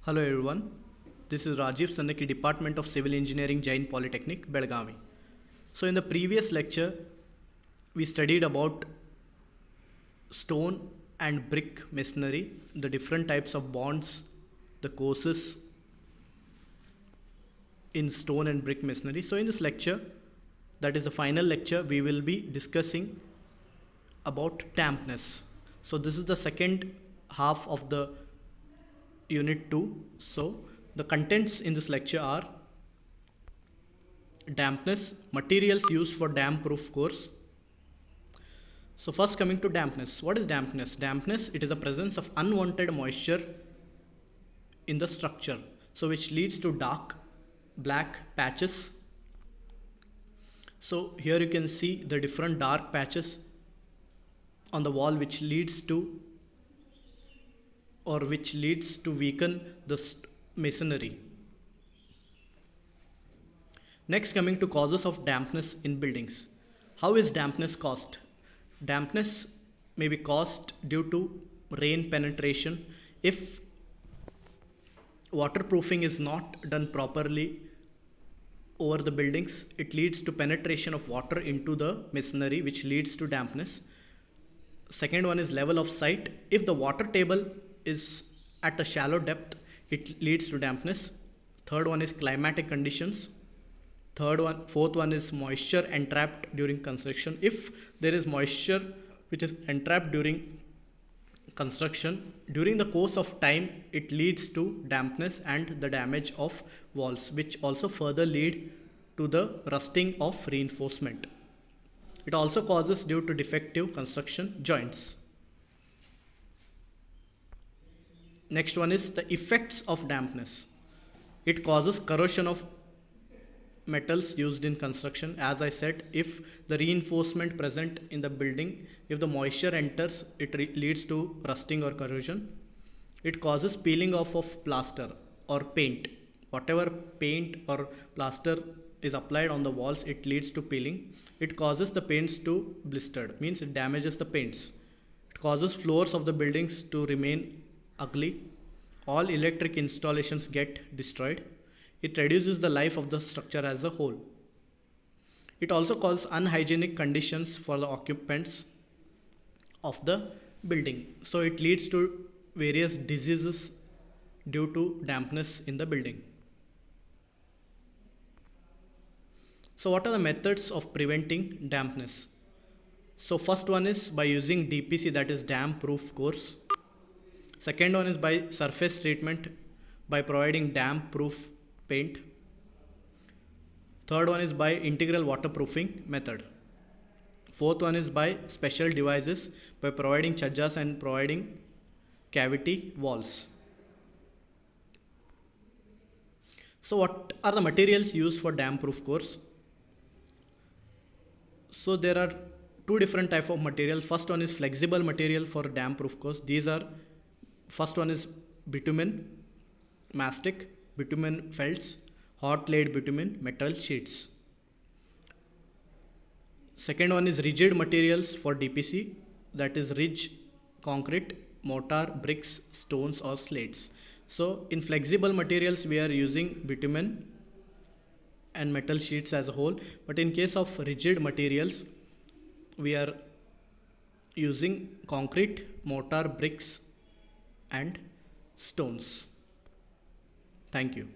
Hello everyone, this is Rajiv Sannaki, Department of Civil Engineering, Jain Polytechnic, Belgavi. So in the previous lecture, we studied about stone and brick masonry, the different types of bonds, the courses in stone and brick masonry. So in this lecture, that is the final lecture, we will be discussing about dampness. So this is the second half of the unit 2. So the contents in this lecture are dampness, materials used for damp proof course. So first coming to dampness. What is dampness? Dampness, it is the presence of unwanted moisture in the structure, so which leads to dark black patches. So here you can see the different dark patches on the wall which leads to weaken the masonry. Next, coming to causes of dampness in buildings. How is dampness caused? Dampness may be caused due to rain penetration. If waterproofing is not done properly over the buildings, it leads to penetration of water into the masonry, which leads to dampness. Second one is level of sight. If the water table is at a shallow depth, it leads to dampness. Third one is climatic conditions. Fourth one is moisture entrapped during construction. If there is moisture which is entrapped during construction, during the course of time, it leads to dampness and the damage of walls, which also further lead to the rusting of reinforcement. It also causes due to defective construction joints. Next one is the effects of dampness. It causes corrosion of metals used in construction. As I said, if the reinforcement present in the building, if the moisture enters, it leads to rusting or corrosion. It causes peeling off of plaster or paint. Whatever paint or plaster is applied on the walls, it leads to peeling. It causes the paints to blistered, means it damages the paints. It causes floors of the buildings to remain ugly. All electric installations get destroyed. It reduces the life of the structure as a whole. It also causes unhygienic conditions for the occupants of the building. So it leads to various diseases due to dampness in the building. So what are the methods of preventing dampness? So first one is by using DPC, that is damp proof course. Second one is by surface treatment, by providing damp proof paint. Third one is by integral waterproofing method. Fourth one is by special devices, by providing chajjas and providing cavity walls. So what are the materials used for damp proof course? So there are two different type of material. First one is flexible material for damp proof course. These are, first one is bitumen, mastic, bitumen felts, hot laid bitumen, metal sheets. Second one is rigid materials for DPC, that is ridge, concrete, mortar, bricks, stones or slates. So in flexible materials we are using bitumen and metal sheets as a whole, but in case of rigid materials we are using concrete, mortar, bricks and stones. Thank you.